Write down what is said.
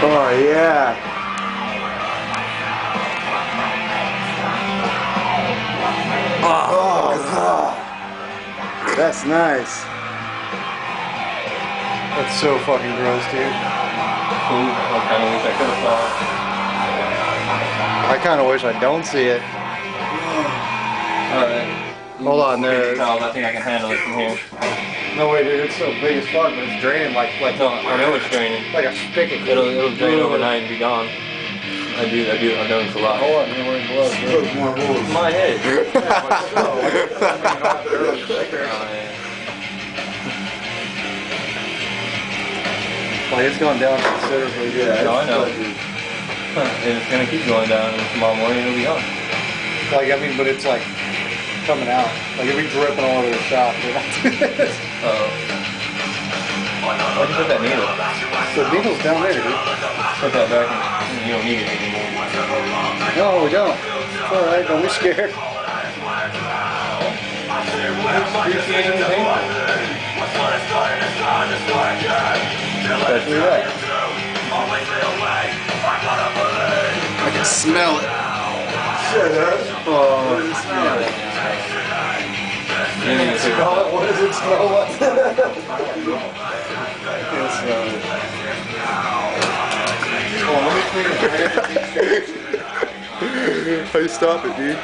Oh yeah. Oh, God. That's nice. That's so fucking gross, dude. Ooh, I kind of wish I could have thought. I kind of wish I don't see it. Alright. Hold on, there. I think I can handle it from here. No way, dude. It's so big as fuck, but it's draining like No, I know it's draining. like a spigot. It'll drain overnight and be gone. I've done this a lot. Hold on, you're wearing gloves. Look more holes. My head. Like it's going down considerably, dude. Yeah, No, I know. it's And it's gonna keep going down, and tomorrow morning it'll be gone. Like I mean, but it's like coming out. Like it'll be dripping all over the shop. Dude. Uh-oh. Why'd you put that needle? The needle's down there, dude. Put that back in. You don't need it anymore. No, we don't. It's all right. Don't be scared. Excruciating painful. Especially that. I can smell it. Shut up. Oh, What does it smell like? You need to smell it. What does it smell like? How you stop it, dude?